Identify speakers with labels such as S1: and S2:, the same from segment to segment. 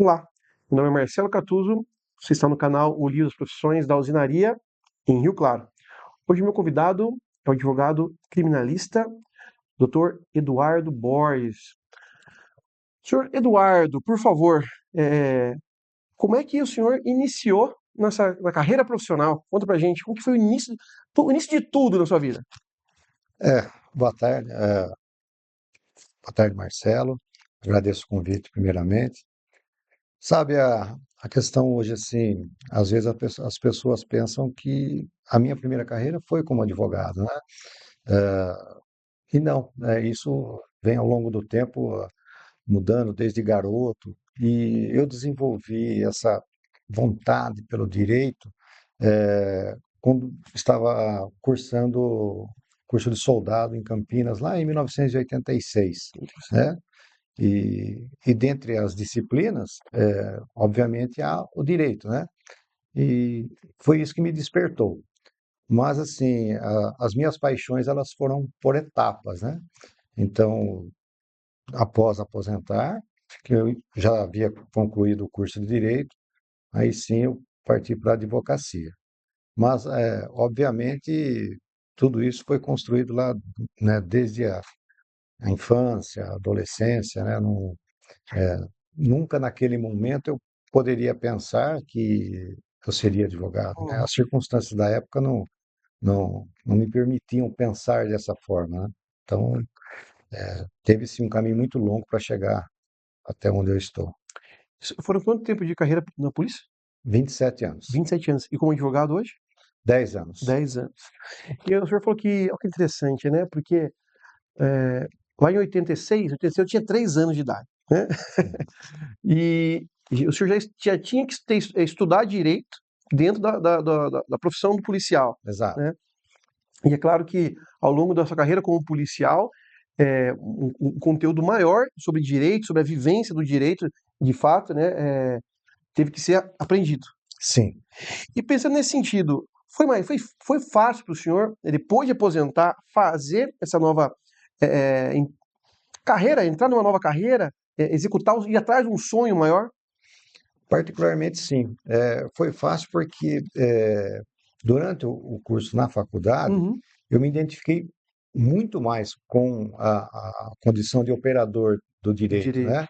S1: Olá, meu nome é Marcelo Catuzzo, você está no canal O Livro das Profissões da Usinaria, em Rio Claro. Hoje meu convidado é o advogado criminalista, Dr. Eduardo Borges. Senhor Eduardo, por favor, como é que o senhor iniciou na carreira profissional? Conta pra gente, como que foi o início de tudo na sua vida?
S2: Boa tarde, boa tarde, Marcelo. Agradeço o convite, primeiramente. Sabe, a questão hoje, assim, às vezes as pessoas pensam que a minha primeira carreira foi como advogado, né? E não, né? Isso vem ao longo do tempo mudando desde garoto, e eu desenvolvi essa vontade pelo direito quando estava cursando curso de soldado em Campinas, lá em 1986, né? E dentre as disciplinas, obviamente, há o direito, né? E foi isso que me despertou. Mas, assim, as minhas paixões, elas foram por etapas, né? Então, após aposentar, que eu já havia concluído o curso de direito, aí sim eu parti para a advocacia. Mas, obviamente, tudo isso foi construído lá, né, desde a infância, a adolescência, né? Nunca naquele momento eu poderia pensar que eu seria advogado, né?
S1: Uhum.
S2: As circunstâncias da época não me permitiam pensar dessa forma, né? Então, teve-se um caminho muito longo para chegar até onde eu estou.
S1: Foram quanto tempo de carreira na polícia?
S2: 27 anos,
S1: 27 anos. E como advogado hoje?
S2: 10 anos.
S1: 10 anos. E o senhor falou que, olha que interessante, né? Porque lá em 86 eu tinha 3 anos de idade, né? E o senhor já tinha que estudar direito dentro da profissão do policial,
S2: Exato.
S1: né? E é claro que ao longo da sua carreira como policial, um conteúdo maior sobre direito, sobre a vivência do direito, de fato, né, teve que ser aprendido.
S2: Sim.
S1: E pensando nesse sentido, foi fácil para o senhor, depois de aposentar, fazer essa nova carreira, entrar numa nova carreira, executar, ir atrás de um sonho maior?
S2: Particularmente, sim. Foi fácil porque, durante o curso na faculdade,
S1: Uhum.
S2: eu me identifiquei muito mais com a condição de operador do
S1: Do
S2: direito,
S1: direito.
S2: né?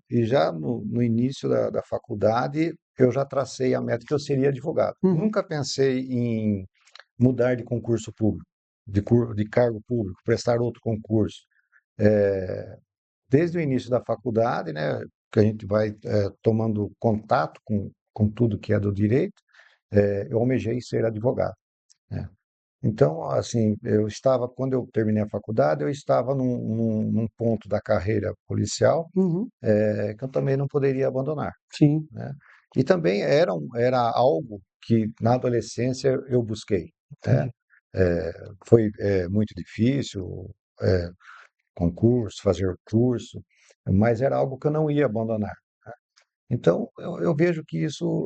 S2: E já no início da faculdade, eu já tracei a meta que eu seria advogado.
S1: Uhum.
S2: Nunca pensei em mudar de concurso público, de cargo público, prestar outro concurso. Desde o início da faculdade, né, que a gente vai tomando contato com tudo que é do direito, eu almejei ser advogado, né? Então, assim, quando eu terminei a faculdade, eu estava num ponto da carreira policial
S1: Uhum.
S2: que eu também não poderia abandonar,
S1: Sim.
S2: né? E também era algo que na adolescência eu busquei, né?
S1: Entendi.
S2: Foi muito difícil, é, concurso, fazer curso, mas era algo que eu não ia abandonar. Então, eu vejo que isso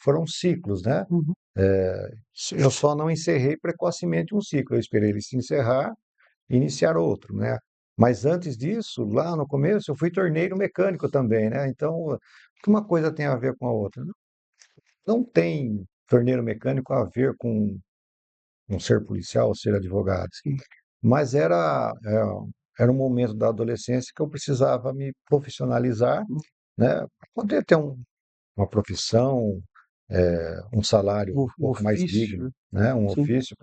S2: foram ciclos, né?
S1: Uhum.
S2: Eu só não encerrei precocemente um ciclo, eu esperei ele se encerrar e iniciar outro, né? Mas antes disso, lá no começo, eu fui torneiro mecânico também, né? Então, o que uma coisa tem a ver com a outra? Não tem torneiro mecânico a ver com um ser policial ou ser advogado.
S1: Sim.
S2: Mas era um momento da adolescência que eu precisava me profissionalizar,
S1: Uhum.
S2: né? Para poder ter uma profissão, um salário um
S1: Um
S2: pouco mais
S1: ofício,
S2: digno,
S1: né?
S2: né? Um
S1: Sim.
S2: ofício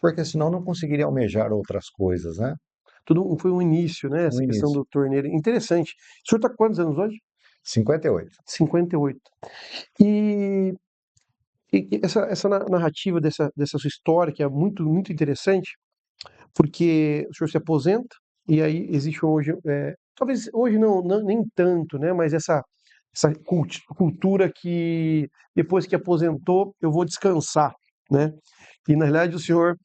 S2: porque senão não conseguiria almejar outras coisas, né?
S1: Foi um início, né?
S2: No
S1: Essa questão
S2: início.
S1: do torneiro. Interessante. O senhor está com quantos anos hoje?
S2: 58.
S1: 58. E, e essa narrativa dessa sua história, que é muito, muito interessante, porque o senhor se aposenta, e aí existe hoje, talvez hoje nem tanto, né? Mas essa cultura que depois que aposentou, eu vou descansar, né? E na realidade o senhor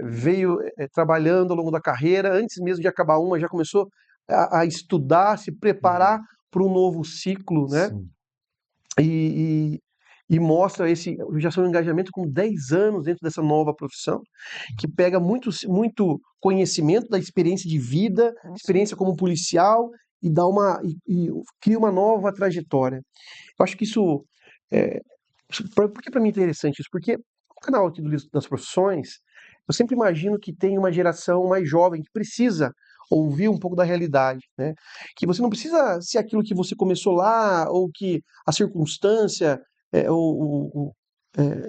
S1: veio trabalhando ao longo da carreira, antes mesmo de acabar uma, já começou a estudar, se preparar
S2: Uhum.
S1: para um novo ciclo, né?
S2: Sim.
S1: E, e, e mostra já seu engajamento com 10 anos dentro dessa nova profissão, que pega muito, muito conhecimento da experiência de vida, experiência como policial e dá e cria uma nova trajetória. Eu acho que isso, é, por que para mim é interessante isso? Porque o canal aqui do Livro das Profissões, eu sempre imagino que tem uma geração mais jovem que precisa ouvir um pouco da realidade, né? Que você não precisa ser aquilo que você começou lá ou que a circunstância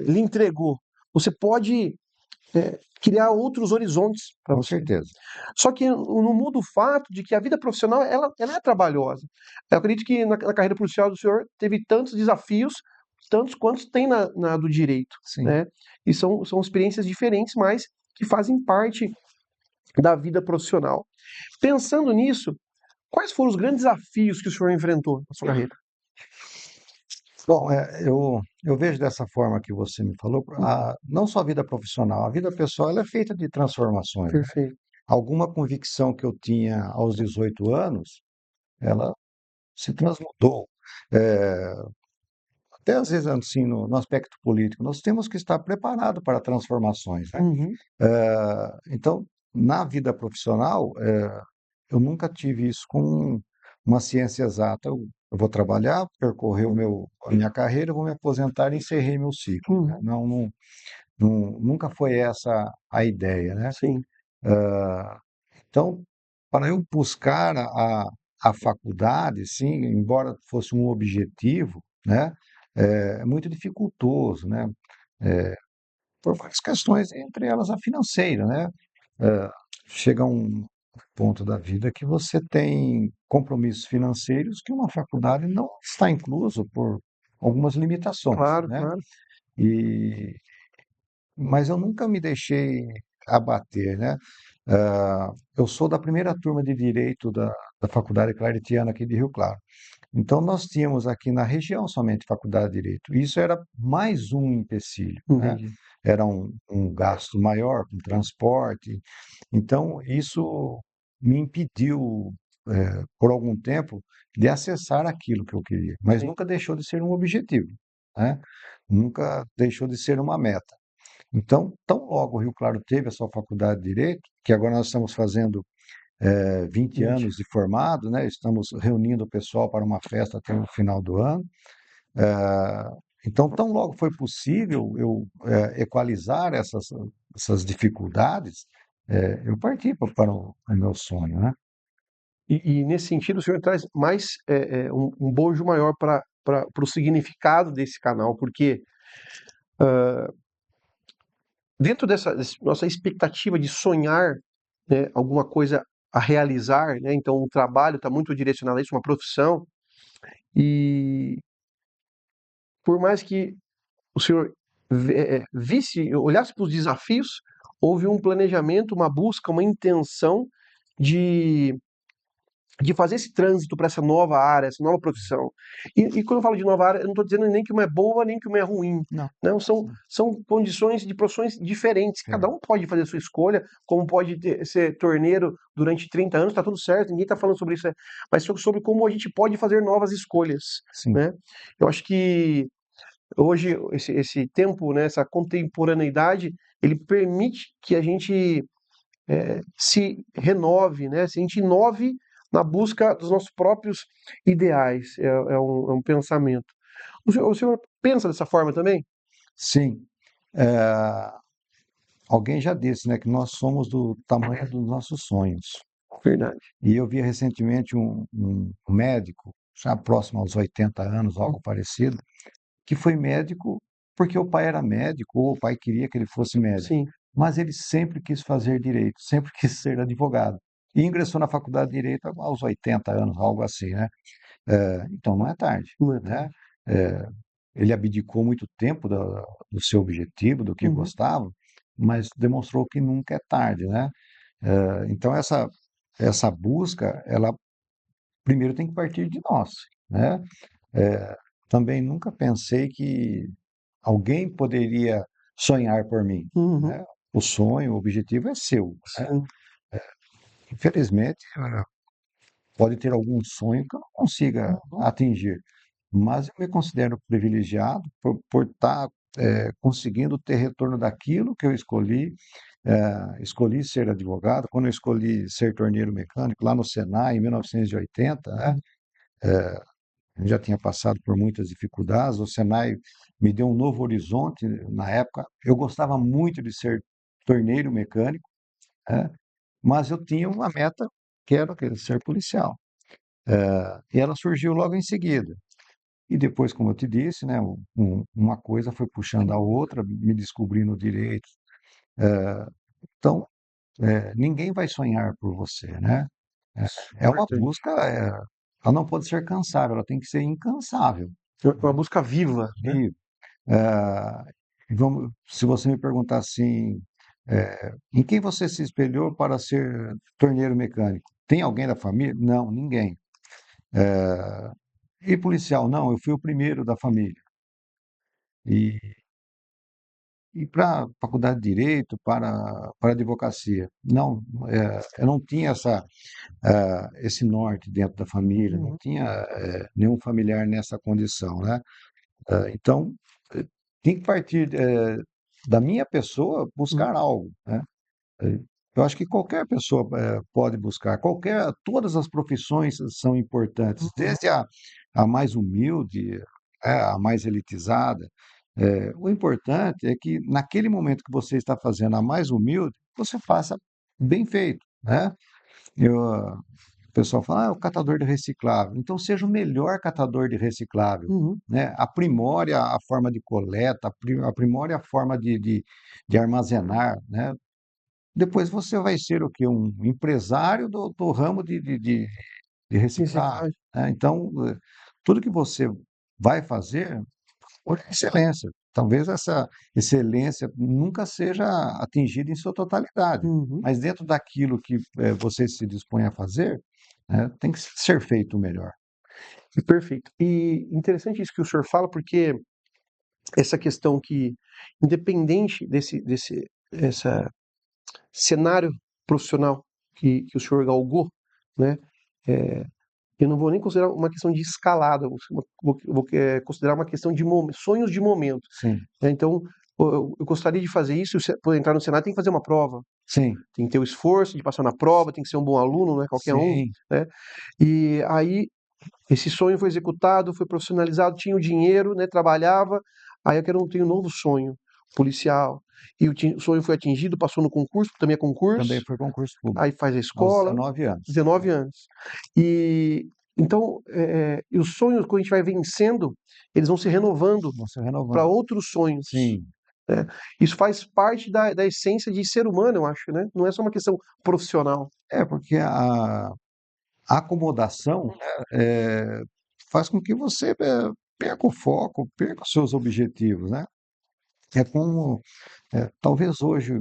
S1: lhe entregou. Você pode criar outros horizontes para
S2: Com
S1: você.
S2: certeza.
S1: Só que não muda o fato de que a vida profissional ela é trabalhosa. Eu acredito que na carreira policial do senhor teve tantos desafios, tantos quantos tem na do direito,
S2: Sim.
S1: né? E são experiências diferentes, mas que fazem parte da vida profissional. Pensando nisso, quais foram os grandes desafios que o senhor enfrentou na sua carreira?
S2: Bom, eu vejo dessa forma que você me falou, não só a vida profissional, a vida pessoal ela é feita de transformações, né?
S1: Perfeito.
S2: Alguma convicção que eu tinha aos 18 anos, ela se transmudou. Eh, Até às vezes, assim, no aspecto político, nós temos que estar preparados para transformações, né?
S1: Uhum,
S2: Então, na vida profissional, eu nunca tive isso com uma ciência exata. Eu vou trabalhar, percorrer a minha carreira, eu vou me aposentar e encerrei meu ciclo, né?
S1: uhum,
S2: Nunca foi essa a ideia, né?
S1: sim,
S2: Então, para eu buscar a faculdade, sim, embora fosse um objetivo, né, é muito dificultoso, né, por várias questões, entre elas a financeira, né. Eh, Chega um ponto da vida que você tem compromissos financeiros que uma faculdade não está incluso por algumas limitações,
S1: claro,
S2: né.
S1: claro.
S2: E mas eu nunca me deixei abater, né. Eu sou da primeira turma de direito da Faculdade Claretiana aqui de Rio Claro. Então nós tínhamos aqui na região somente faculdade de direito. Isso era mais um empecilho, né?
S1: Entendi.
S2: Era um gasto maior com transporte. Então isso me impediu, por algum tempo, de acessar aquilo que eu queria, mas
S1: Sim.
S2: nunca deixou de ser um objetivo, né? Nunca deixou de ser uma meta. Então, tão logo o Rio Claro teve a sua faculdade de Direito, que agora nós estamos fazendo 20
S1: Gente.
S2: anos de formado, né? Estamos reunindo o pessoal para uma festa até o final do ano. Então, tão logo foi possível eu equalizar essas dificuldades, eu parti para o meu sonho, né?
S1: E nesse sentido, o senhor traz mais um bojo maior para o significado desse canal, porque dentro dessa nossa expectativa de sonhar, né, alguma coisa a realizar, né, então o trabalho está muito direcionado a isso, uma profissão, e por mais que o senhor olhasse para os desafios, houve um planejamento, uma busca, uma intenção de de fazer esse trânsito para essa nova área, essa nova profissão. E quando eu falo de nova área, eu não estou dizendo nem que uma é boa, nem que uma é ruim.
S2: Não,
S1: Não,
S2: sim,
S1: são condições de profissões diferentes. Cada
S2: certo.
S1: um pode fazer a sua escolha, como pode ser torneiro durante 30 anos, está tudo certo, ninguém está falando sobre isso, mas sobre como a gente pode fazer novas escolhas.
S2: Sim,
S1: Né? Eu acho que hoje, esse tempo, né, essa contemporaneidade, ele permite que a gente se renove, né? Se a gente inove na busca dos nossos próprios ideais. É um pensamento. O senhor pensa dessa forma também?
S2: sim. Eh, Alguém já disse, né, que nós somos do tamanho dos nossos sonhos.
S1: Verdade.
S2: E eu vi recentemente um médico, já próximo aos 80 anos, algo parecido, que foi médico porque o pai era médico ou o pai queria que ele fosse médico.
S1: Sim,
S2: Mas ele sempre quis fazer direito, sempre quis ser advogado. E ingressou na faculdade de direito aos 80 anos, algo assim, né? Então não é tarde,
S1: não é
S2: né?
S1: tarde.
S2: Eh, Ele abdicou muito tempo do seu objetivo, do que
S1: Uhum,
S2: gostava, mas demonstrou que nunca é tarde, né? Então essa busca, ela primeiro tem que partir de nós, né? Eh, Também nunca pensei que alguém poderia sonhar por mim,
S1: uhum,
S2: né? O sonho, o objetivo é seu, né?
S1: sim,
S2: Infelizmente, pode ter algum sonho que eu não consiga
S1: uhum,
S2: atingir, mas eu me considero privilegiado por estar conseguindo ter retorno daquilo que eu escolhi Escolhi ser advogado. Quando eu escolhi ser torneiro mecânico, lá no Senai, em 1980, né? Eu já tinha passado por muitas dificuldades. O Senai me deu um novo horizonte na época. Eu gostava muito de ser torneiro mecânico, né? Mas eu tinha uma meta que era ser policial. E ela surgiu logo em seguida. E depois, como eu te disse, né, uma coisa foi puxando a outra, me descobri no direito. Então, ninguém vai sonhar por você, né? É uma
S1: Importante.
S2: busca, ela não pode ser cansável, ela tem que ser incansável.
S1: É uma busca viva, né?
S2: E, se você me perguntar assim, em quem você se espelhou para ser torneiro mecânico? Tem alguém da família? Não, ninguém. E policial? Não, eu fui o primeiro da família. E, e para faculdade de Direito, para advocacia? Não, eu não tinha esse norte dentro da família, não
S1: Uhum,
S2: tinha nenhum familiar nessa condição, né? Então, eh, tem que partir da minha pessoa
S1: uhum,
S2: buscar algo, né? Eh, Eu acho que qualquer pessoa pode buscar, todas as profissões são importantes,
S1: uhum.
S2: desde a mais humilde, a mais elitizada. O importante é que naquele momento que você está fazendo a mais humilde, você faça bem feito, né? O pessoal fala, o catador de reciclável. Então, seja o melhor catador de reciclável,
S1: Uhum.
S2: né? Aprimore a forma de coleta, aprimore a forma de armazenar, né? Depois você vai ser o quê? Um empresário do ramo de reciclagem,
S1: Reciclagem.
S2: né? Então, tudo que você vai fazer, por excelência. Talvez essa excelência nunca seja atingida em sua totalidade,
S1: Uhum.
S2: mas dentro daquilo que você se dispõe a fazer, tem que ser feito o melhor.
S1: Perfeito. E interessante isso que o senhor fala, porque essa questão que, independente desse essa cenário profissional que o senhor galgou, né? eh, eu não vou nem considerar uma questão de escalada, vou considerar uma questão de sonhos de momento.
S2: Sim,
S1: Né? Então, eu gostaria de fazer isso, para entrar no Senado tem que fazer uma prova,
S2: sim,
S1: tem que ter o esforço de passar na prova, tem que ser um bom aluno, não é qualquer um,
S2: sim,
S1: né? E aí esse sonho foi executado, foi profissionalizado, tinha o dinheiro, né, trabalhava. Aí eu quero ter um novo sonho, policial. E o sonho foi atingido, passou no concurso, também é concurso,
S2: também foi concurso público,
S1: aí faz a
S2: aos
S1: escola,
S2: 19 anos.
S1: 19 anos. E então, e os sonhos, quando a gente vai vencendo, eles vão se renovando
S2: Você
S1: para
S2: renovando.
S1: outros sonhos.
S2: Sim,
S1: Né? Isso faz parte da essência de ser humano, eu acho, né? Não é só uma questão profissional.
S2: porque a acomodação, né, faz com que você perca o foco, perca os seus objetivos, né? É como, talvez hoje,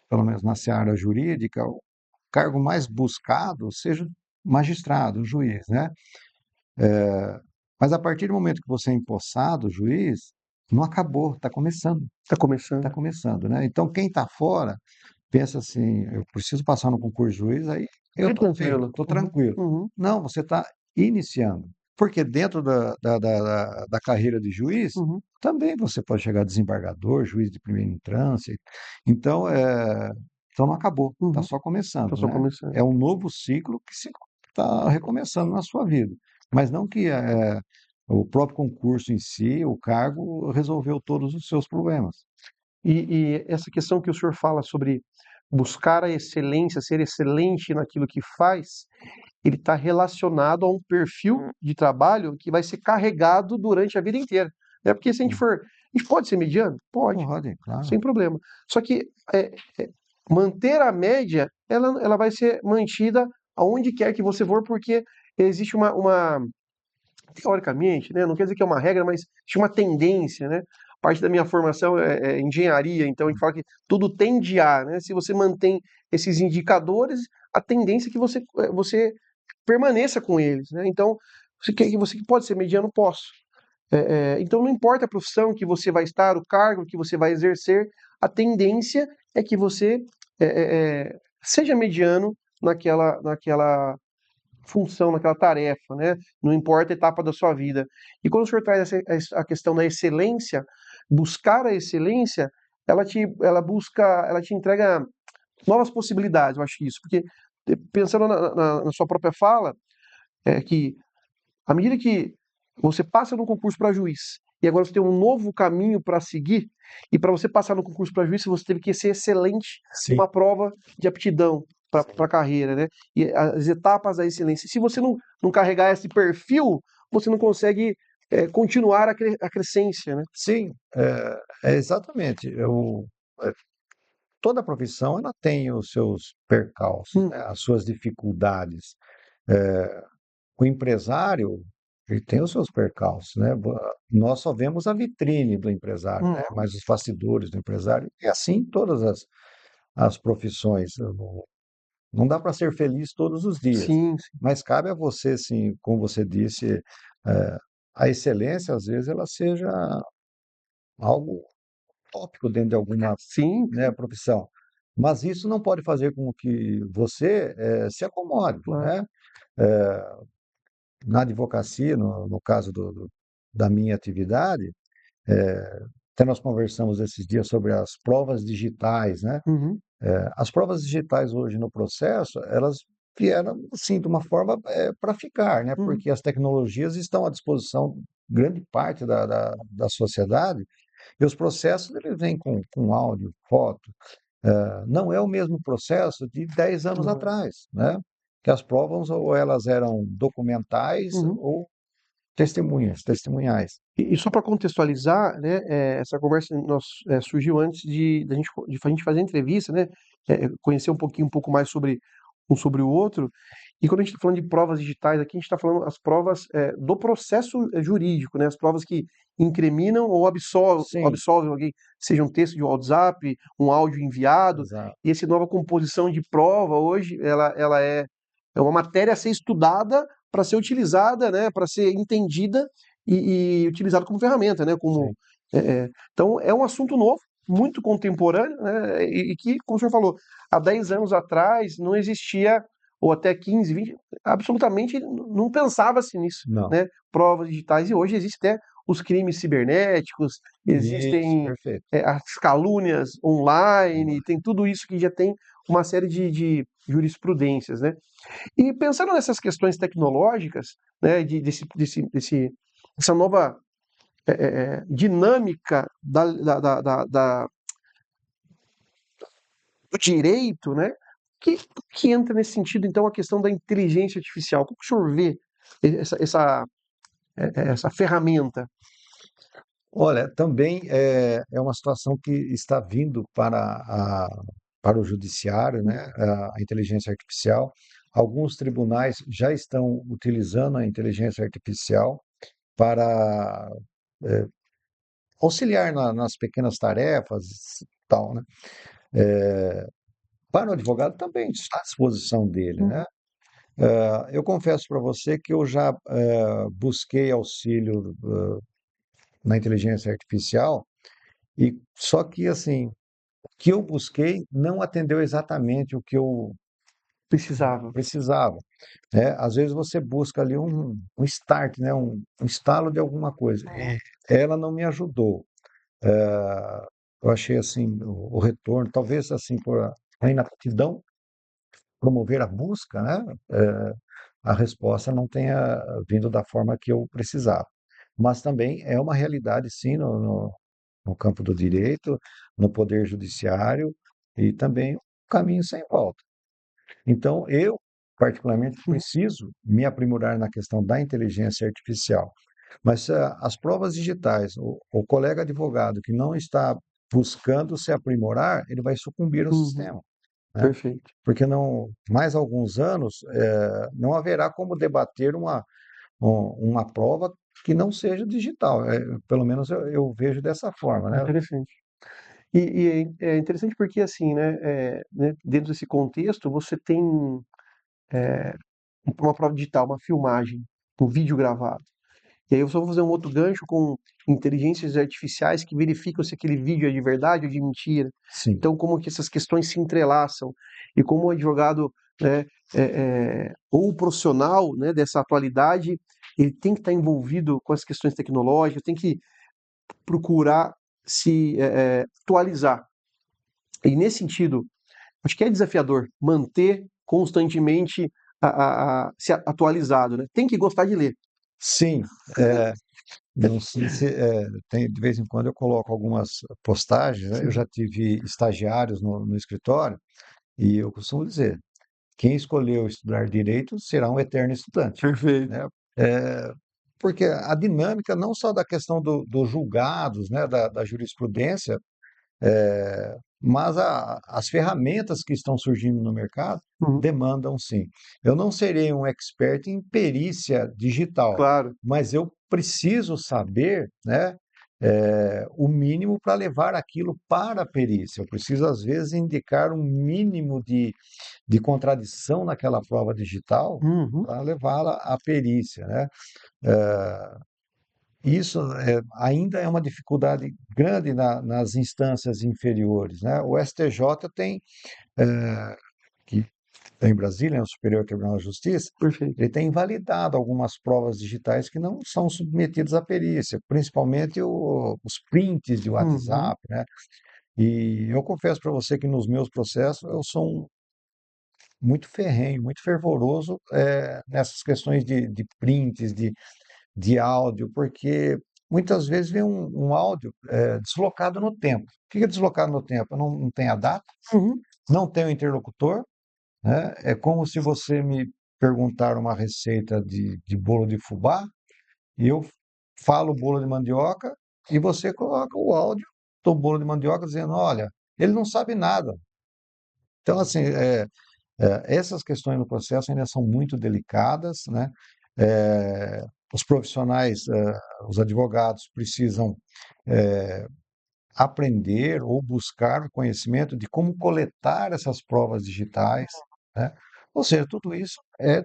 S2: pelo menos na seara jurídica, o cargo mais buscado seja magistrado, juiz, né? Mas a partir do momento que você é empossado, juiz, não acabou,
S1: Está
S2: está
S1: começando.
S2: começando, né? Então quem está fora pensa assim, eu preciso passar no concurso de juiz, aí eu
S1: Fique
S2: estou feito,
S1: tranquilo.
S2: estou
S1: Uhum,
S2: tranquilo.
S1: uhum,
S2: Não, você está iniciando. Porque dentro da carreira de juiz,
S1: uhum.
S2: também você pode chegar a desembargador, juiz de primeira instância. Então, então não acabou, está
S1: Uhum.
S2: só
S1: Tá
S2: começando,
S1: só
S2: né?
S1: começando.
S2: É um novo ciclo que se está recomeçando na sua vida. Mas não que o próprio concurso em si, o cargo, resolveu todos os seus problemas.
S1: E essa questão que o senhor fala sobre buscar a excelência, ser excelente naquilo que faz, ele está relacionado a um perfil de trabalho que vai ser carregado durante a vida inteira. É porque se a gente
S2: Sim.
S1: for, a gente pode ser mediano? Pode,
S2: Pode, claro.
S1: sem problema. Só que manter a média, ela vai ser mantida aonde quer que você for, porque existe teoricamente, né, não quer dizer que é uma regra, mas existe uma tendência, né? Parte da minha formação é engenharia, então a gente fala que tudo tende a, né? Se você mantém esses indicadores, a tendência é que você permaneça com eles, né? Então, você quer que você pode ser mediano, posso. Então não importa a profissão que você vai estar, o cargo que você vai exercer, a tendência é que você é, é, seja mediano naquela função, naquela tarefa, né? Não importa a etapa da sua vida. E quando o senhor traz a questão da excelência, buscar a excelência ela te entrega novas possibilidades, eu acho isso, porque pensando na sua própria fala, que à medida que você passa no concurso para juiz e agora você tem um novo caminho para seguir, e para você passar no concurso para juiz, você teve que ser excelente
S2: Sim,
S1: numa prova de aptidão para
S2: sim.
S1: a carreira, né? E as etapas da excelência. Se você não carregar esse perfil, você não consegue continuar a crescência, né?
S2: Sim, é exatamente. É, toda profissão ela tem os seus percalços, né,
S1: Hum,
S2: as suas dificuldades. É, o empresário, ele tem os seus percalços, né? Nós só vemos a vitrine do empresário, né?
S1: hum,
S2: Mas os bastidores do empresário, e assim todas as profissões. Não dá para ser feliz todos os dias,
S1: sim, sim,
S2: mas cabe a você, sim, como você disse, eh, a excelência, às vezes, ela seja algo tópico dentro de alguma,
S1: sim,
S2: né, profissão. Mas isso não pode fazer com que você se acomode,
S1: claro.
S2: né? Eh, Na advocacia, no caso da minha atividade, até nós conversamos esses dias sobre as provas digitais, né?
S1: Uhum,
S2: As provas digitais hoje no processo, elas vieram, sim, de uma forma para ficar, né?
S1: uhum,
S2: Porque as tecnologias estão à disposição de grande parte da sociedade e os processos eles vêm com áudio, foto. Não é o mesmo processo de 10 anos
S1: não é.
S2: atrás, né? Que as provas ou elas eram documentais
S1: Uhum.
S2: ou testemunhas, testemunhais.
S1: E só para contextualizar, né, essa conversa surgiu antes de a gente fazer a entrevista, né, conhecer um pouco mais sobre um sobre o outro. E quando a gente está falando de provas digitais, aqui a gente está falando as provas do processo jurídico, né, as provas que incriminam ou
S2: Sim,
S1: absolvem alguém, seja um texto de WhatsApp, um áudio enviado.
S2: exato.
S1: E essa nova composição de prova hoje, ela é uma matéria a ser estudada para ser utilizada, né, para ser entendida e utilizado como ferramenta, né?
S2: Sim.
S1: Então é um assunto novo, muito contemporâneo, né? E que, como o senhor falou, há 10 anos atrás não existia, ou até 15, 20, absolutamente não pensava-se nisso,
S2: Não.
S1: né? Provas digitais, e hoje existem até os crimes cibernéticos,
S2: Isso,
S1: existem
S2: perfeito.
S1: as calúnias online, tem tudo isso que já tem uma série de jurisprudências, né? E pensando nessas questões tecnológicas, né, essa nova dinâmica do direito, né, que, que entra nesse sentido, então, a questão da inteligência artificial. Como que o senhor vê essa ferramenta?
S2: Olha, também é uma situação que está vindo para o judiciário, né, a inteligência artificial. Alguns tribunais já estão utilizando a inteligência artificial para eh, auxiliar nas pequenas tarefas, e tal, né? Para o advogado também está à disposição dele, né?
S1: Uhum,
S2: Eu confesso para você que eu já busquei auxílio na inteligência artificial e só que assim que eu busquei não atendeu exatamente o que eu
S1: precisava.
S2: precisava, né? Às vezes você busca ali um start, né? Um estalo de alguma coisa. E ela não me ajudou. Eu achei assim o retorno, talvez assim por a inaptidão promover a busca, né? A resposta não tenha vindo da forma que eu precisava. Mas também é uma realidade, sim, no campo do direito, no poder judiciário e também um caminho sem volta. Então, eu, particularmente,
S1: Uhum,
S2: preciso me aprimorar na questão da inteligência artificial. Mas as provas digitais, o colega advogado que não está buscando se aprimorar, ele vai sucumbir ao
S1: uhum,
S2: sistema, né?
S1: perfeito.
S2: Porque não, mais alguns anos, não haverá como debater uma prova que não seja digital. Pelo menos eu vejo dessa forma, né?
S1: Interessante. É interessante porque, assim, né, dentro desse contexto, você tem uma prova digital, uma filmagem, um vídeo gravado. E aí eu só vou fazer um outro gancho com inteligências artificiais que verificam se aquele vídeo é de verdade ou de mentira.
S2: Sim,
S1: Então, como que essas questões se entrelaçam e como o advogado, né, ou o profissional, né, dessa atualidade, ele tem que estar envolvido com as questões tecnológicas, tem que procurar se atualizar. E nesse sentido, acho que é desafiador manter constantemente se atualizado, né? Tem que gostar de ler.
S2: Sim, não sei se tem, de vez em quando eu coloco algumas postagens, né? Eu
S1: Sim,
S2: já tive estagiários no escritório e eu costumo dizer, quem escolheu estudar direito será um eterno estudante,
S1: perfeito.
S2: né? É, porque a dinâmica não só da questão dos julgados, né, da jurisprudência, mas as ferramentas que estão surgindo no mercado
S1: Uhum,
S2: demandam sim. Eu não serei um expert em perícia digital,
S1: claro.
S2: mas eu preciso saber, né, o mínimo para levar aquilo para a perícia. Eu preciso, às vezes, indicar um mínimo de contradição naquela prova digital
S1: Uhum,
S2: para levá-la à perícia, né? Isso ainda é uma dificuldade grande nas instâncias inferiores, né? O STJ tem, que tem em Brasília, é o Superior Tribunal de Justiça,
S1: perfeito.
S2: ele tem invalidado algumas provas digitais que não são submetidas à perícia, principalmente os prints de
S1: Uhum.
S2: WhatsApp, né? E eu confesso para você que nos meus processos eu sou muito ferrenho, muito fervoroso nessas questões de prints, de áudio, porque muitas vezes vem um áudio deslocado no tempo. O que é deslocado no tempo? Não tem a data,
S1: Uhum.
S2: não tem o interlocutor, né? É como se você me perguntar uma receita de bolo de fubá e eu falo bolo de mandioca e você coloca o áudio do bolo de mandioca dizendo, olha, ele não sabe nada. Então, assim, essas questões no processo ainda são muito delicadas, né? Eh, os profissionais, os advogados precisam aprender ou buscar o conhecimento de como coletar essas provas digitais, né? Ou seja, tudo isso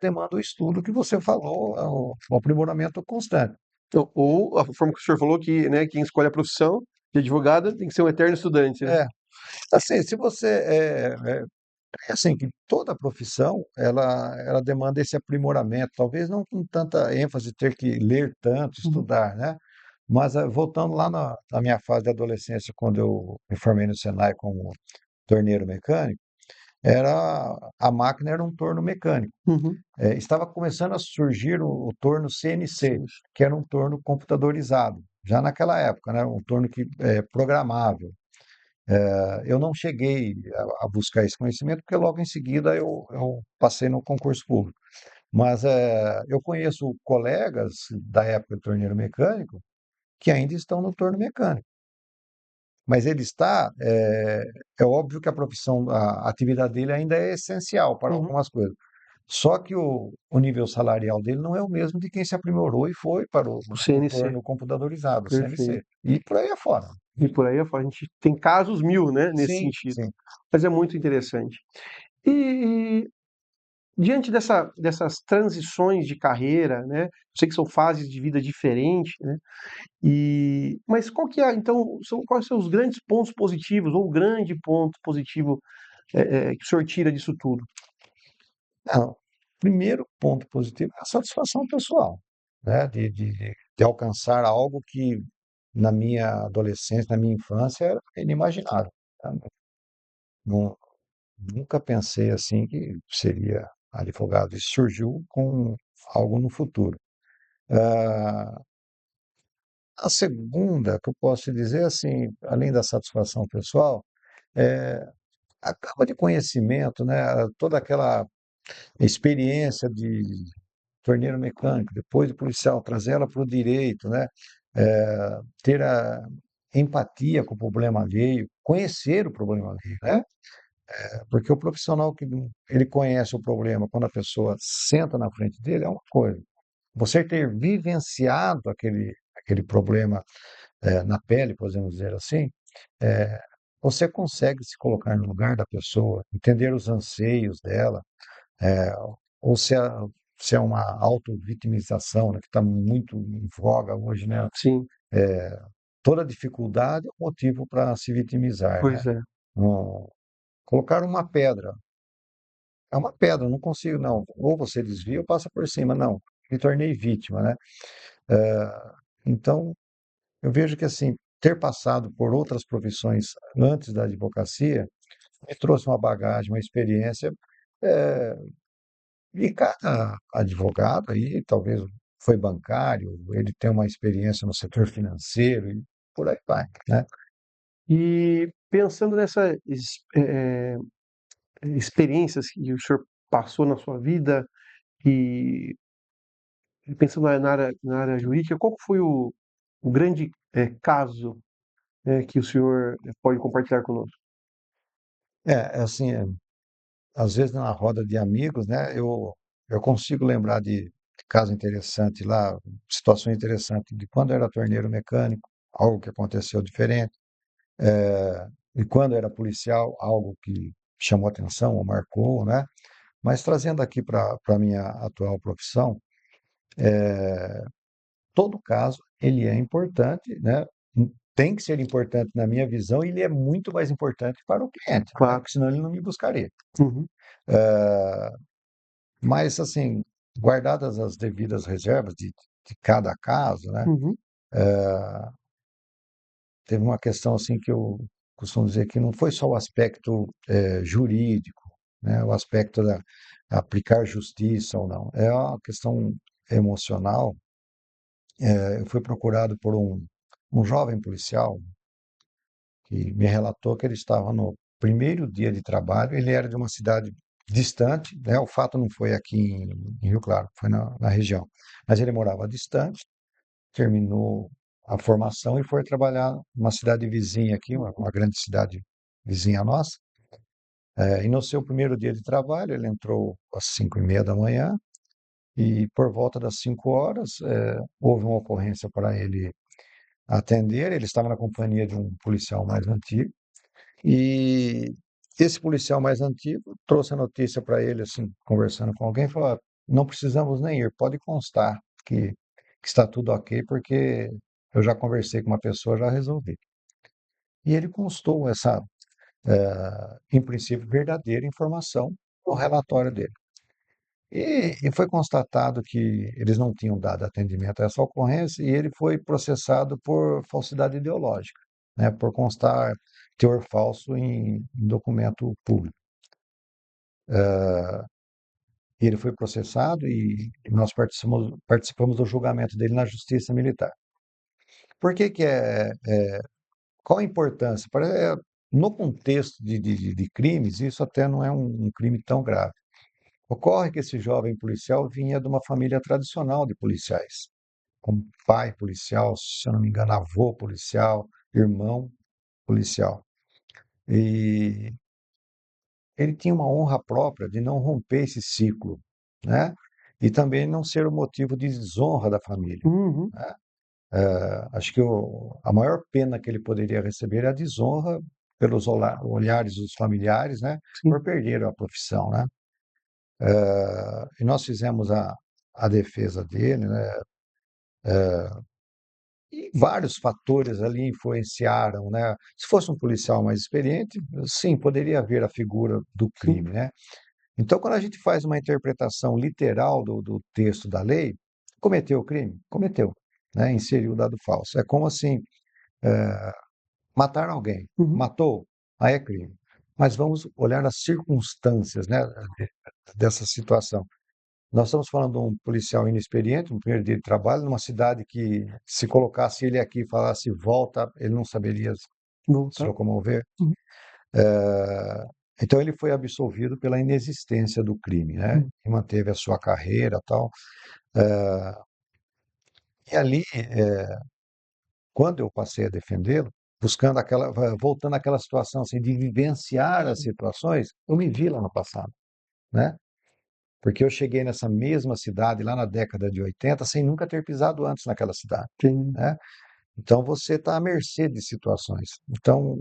S2: demanda o estudo que você falou, o aprimoramento constante.
S1: Ou a forma que o senhor falou que, né, quem escolhe a profissão de advogado tem que ser um eterno estudante, né?
S2: É, assim, se você é assim que toda profissão ela demanda esse aprimoramento, talvez não com tanta ênfase ter que ler tanto,
S1: Uhum.
S2: estudar, né? Mas voltando lá na minha fase de adolescência, quando eu me formei no Senai como torneiro mecânico, a máquina era um torno mecânico.
S1: Uhum.
S2: Estava começando a surgir o torno CNC,
S1: Sim.
S2: que era um torno computadorizado, já naquela época, né? Um torno que é programável. Eu não cheguei a buscar esse conhecimento, porque logo em seguida eu passei no concurso público. Mas eu conheço colegas da época do torneiro mecânico que ainda estão no torno mecânico. Mas ele está, é óbvio que a profissão, a atividade dele ainda é essencial para
S1: Uhum.
S2: algumas coisas. Só que o nível salarial dele não é o mesmo de quem se aprimorou e foi para
S1: O
S2: o
S1: CNC,
S2: torno computadorizado, o CNC.
S1: perfeito.
S2: E por aí afora.
S1: E por aí afora. A gente tem casos mil, né, nesse
S2: Sim,
S1: sentido.
S2: sim.
S1: Mas é muito interessante. E diante dessas transições de carreira, né? Eu sei que são fases de vida diferentes, né? Mas qual que é, então, quais são os grandes pontos positivos, ou o grande ponto positivo que o senhor tira disso tudo?
S2: Não, primeiro ponto positivo é a satisfação pessoal, né? De alcançar algo que na minha adolescência, na minha infância, era inimaginável. Tá? Não, nunca pensei assim que seria advogado. Isso surgiu com algo no futuro. Ah, a segunda que eu posso te dizer, assim, além da satisfação pessoal, é a cama de conhecimento, né? Toda aquela experiência de torneiro mecânico, depois de policial, trazer ela para o direito, né? Ter a empatia com o problema alheio, conhecer o problema alheio, né? Porque o profissional que ele conhece o problema quando a pessoa senta na frente dele é uma coisa. Você ter vivenciado aquele problema na pele, podemos dizer assim, eh, você consegue se colocar no lugar da pessoa, entender os anseios dela, eh, ou se é uma auto-vitimização, né, que está muito em voga hoje, né?
S1: Sim,
S2: Toda dificuldade é um motivo para se vitimizar, né?
S1: pois é.
S2: Um- Colocar uma pedra. É uma pedra, não consigo, não. Ou você desvia ou passa por cima. Não, me tornei vítima, né? Então, eu vejo que assim, ter passado por outras profissões antes da advocacia me trouxe uma bagagem, uma experiência, eh, e cada advogado aí, talvez foi bancário, ele tem uma experiência no setor financeiro e por aí vai, né?
S1: E pensando nessas experiências que o senhor passou na sua vida e pensando na área jurídica, qual que foi o grande caso que o senhor pode compartilhar conosco?
S2: Assim, às vezes na roda de amigos, né, eu consigo lembrar de casos interessantes lá, situações interessantes de quando eu era torneiro mecânico, algo que aconteceu diferente, e quando eu era policial, algo que chamou atenção ou marcou, né? Mas trazendo aqui para a minha atual profissão, todo caso ele é importante, né? Tem que ser importante na minha visão, e ele é muito mais importante para o cliente, né?
S1: Claro.
S2: Porque senão ele não me buscaria.
S1: Uhum,
S2: Eh, Mas, assim, guardadas as devidas reservas de cada caso, né?
S1: uhum,
S2: Teve uma questão assim que eu costumo dizer que não foi só o aspecto jurídico, né? O aspecto da aplicar justiça ou não, é uma questão emocional. Eu fui procurado por um jovem policial que me relatou que ele estava no primeiro dia de trabalho, ele era de uma cidade distante, né? O fato não foi aqui em Rio Claro, foi na região, mas ele morava distante, terminou a formação e foi trabalhar numa cidade vizinha aqui, uma grande cidade vizinha nossa. E no seu primeiro dia de trabalho, ele entrou às 5:30 da manhã e por volta das 5 horas, houve uma ocorrência para ele atender. Ele estava na companhia de um policial mais antigo e esse policial mais antigo trouxe a notícia para ele, assim, conversando com alguém, falou: "Ah, não precisamos nem ir, pode constar que está tudo ok, porque eu já conversei com uma pessoa, já resolvi." E ele constou essa, em princípio, verdadeira informação no relatório dele. E foi constatado que eles não tinham dado atendimento a essa ocorrência e ele foi processado por falsidade ideológica, né, por constar teor falso em documento público. E ele foi processado e nós participamos do julgamento dele na Justiça Militar. Por que que qual a importância? No contexto de crimes, isso até não é um crime tão grave. Ocorre que esse jovem policial vinha de uma família tradicional de policiais, com pai policial, se eu não me engano, avô policial, irmão policial. E ele tinha uma honra própria de não romper esse ciclo, né? E também não ser o motivo de desonra da família,
S1: uhum,
S2: né? Acho que a maior pena que ele poderia receber é a desonra pelos olhares dos familiares, né?
S1: sim.
S2: Por perder a profissão, né? E nós fizemos a defesa dele, né? E vários fatores ali influenciaram, né? Se fosse um policial mais experiente, sim, poderia haver a figura do
S1: Sim.
S2: crime, né? Então, quando a gente faz uma interpretação literal do texto da lei, cometeu o crime? Cometeu, né? Inseriu o dado falso. É como assim, matar alguém.
S1: Uhum.
S2: Matou? Aí é crime. Mas vamos olhar as circunstâncias, né, dessa situação. Nós estamos falando de um policial inexperiente, no primeiro dia de trabalho, numa cidade que, se colocasse ele aqui e falasse volta, ele não saberia se
S1: Voltar.
S2: locomover.
S1: Uhum.
S2: Eh, então ele foi absolvido pela inexistência do crime, né?
S1: Uhum.
S2: E manteve a sua carreira, tal. E ali, quando eu passei a defendê-lo, buscando voltando àquela situação assim de vivenciar as situações, eu me vi lá no passado, né? Porque eu cheguei nessa mesma cidade lá na década de 80 sem nunca ter pisado antes naquela cidade,
S1: Tem,
S2: né? Então você está à mercê de situações. Então,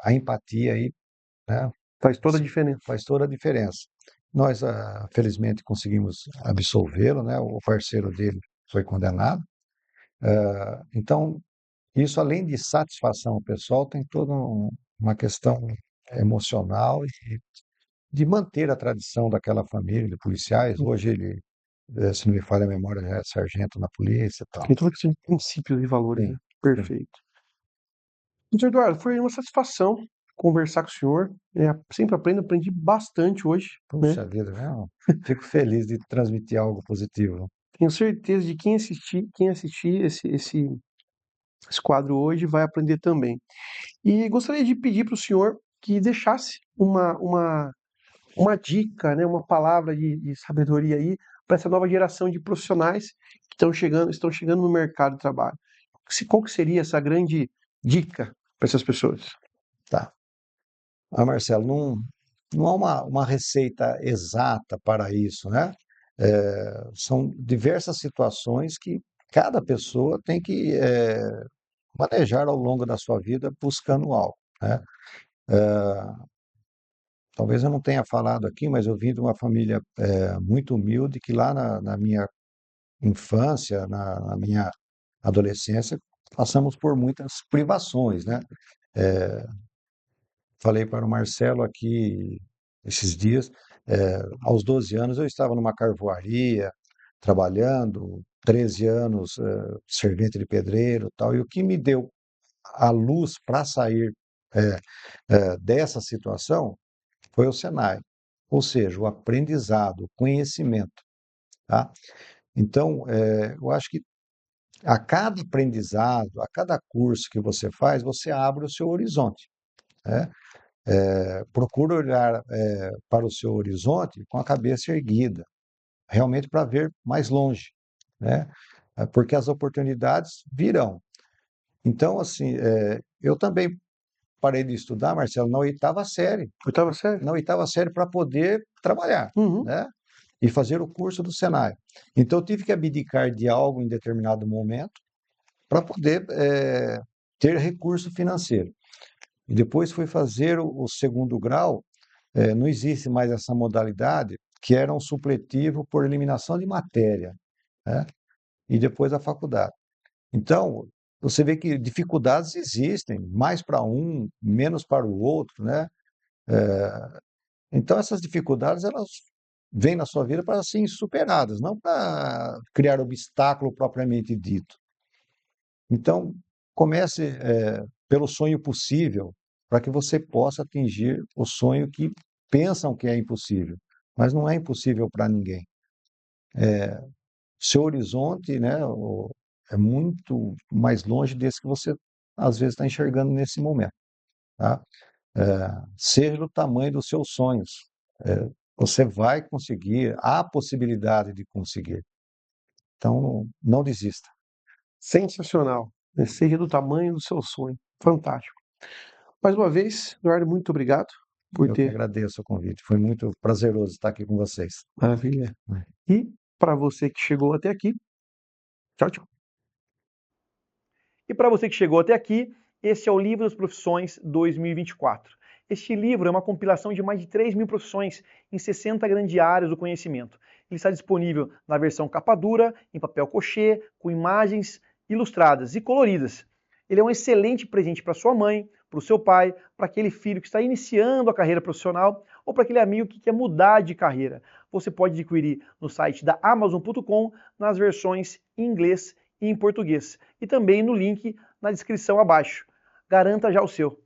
S2: a empatia aí, né,
S1: faz toda a diferença.
S2: faz toda a diferença. Nós, felizmente, conseguimos absolvê-lo, né? O parceiro dele foi condenado. Então, isso, além de satisfação pessoal, tem toda uma questão emocional e de manter a tradição daquela família de policiais. Hoje ele, se não me falha a memória, já é sargento na polícia e tal.
S1: Tem toda questão de princípios e valores, né?
S2: Sim, sim.
S1: Perfeito. Doutor Eduardo, foi uma satisfação conversar com o senhor. Sempre aprendi bastante hoje, né?
S2: Puxa vida, eu fico feliz de transmitir algo positivo.
S1: Tenho certeza de quem assistir esse quadro hoje vai aprender também. E gostaria de pedir para o senhor que deixasse uma dica, né, uma palavra de sabedoria aí para essa nova geração de profissionais que estão chegando no mercado de trabalho. Qual que seria essa grande dica para essas pessoas?
S2: Tá. Ah, Marcelo, não há uma receita exata para isso, né? São diversas situações que cada pessoa tem que manejar ao longo da sua vida buscando algo, né? Talvez eu não tenha falado aqui, mas eu vim de uma família muito humilde que lá na minha infância, na minha adolescência, passamos por muitas privações, né? Falei para o Marcelo aqui esses dias, aos 12 anos eu estava numa carvoaria, trabalhando, 13 anos, servente de pedreiro, e tal, e o que me deu a luz para sair dessa situação foi o Senai, ou seja, o aprendizado, o conhecimento, tá? Então, eu acho que a cada aprendizado, a cada curso que você faz, você abre o seu horizonte, né? Procura olhar para o seu horizonte com a cabeça erguida, realmente para ver mais longe, né? Porque as oportunidades virão. Então, assim, eu também parei de estudar, Marcelo, na oitava série.
S1: Oitava série?
S2: Na oitava série para poder trabalhar,
S1: Uhum.
S2: né? E fazer o curso do Senai. Então, eu tive que abdicar de algo em determinado momento para poder ter recurso financeiro. E depois fui fazer o segundo grau, não existe mais essa modalidade, que era um supletivo por eliminação de matéria, né? E depois a faculdade. Então, você vê que dificuldades existem, mais para um, menos para o outro, né? Então, essas dificuldades, elas vêm na sua vida para serem superadas, não para criar obstáculo propriamente dito. Então, comece pelo sonho possível, para que você possa atingir o sonho que pensam que é impossível, mas não é impossível para ninguém. Seu horizonte, né, é muito mais longe desse que você às vezes está enxergando nesse momento, tá? Seja o tamanho dos seus sonhos, você vai conseguir, há a possibilidade de conseguir. Então, não desista.
S1: Sensacional, né? Seja do tamanho do seu sonho. Fantástico. Mais uma vez, Eduardo, muito obrigado por
S2: Eu que
S1: ter.
S2: agradeço o convite. Foi muito prazeroso estar aqui com vocês.
S1: Maravilha. E para você que chegou até aqui, tchau, tchau. E para você que chegou até aqui, esse é o Livro das Profissões 2024. Este livro é uma compilação de mais de 3.000 profissões em 60 grandes áreas do conhecimento. Ele está disponível na versão capa dura, em papel cochê, com imagens ilustradas e coloridas. Ele é um excelente presente para sua mãe, para o seu pai, para aquele filho que está iniciando a carreira profissional ou para aquele amigo que quer mudar de carreira. Você pode adquirir no site da Amazon.com nas versões em inglês e em português. E também no link na descrição abaixo. Garanta já o seu.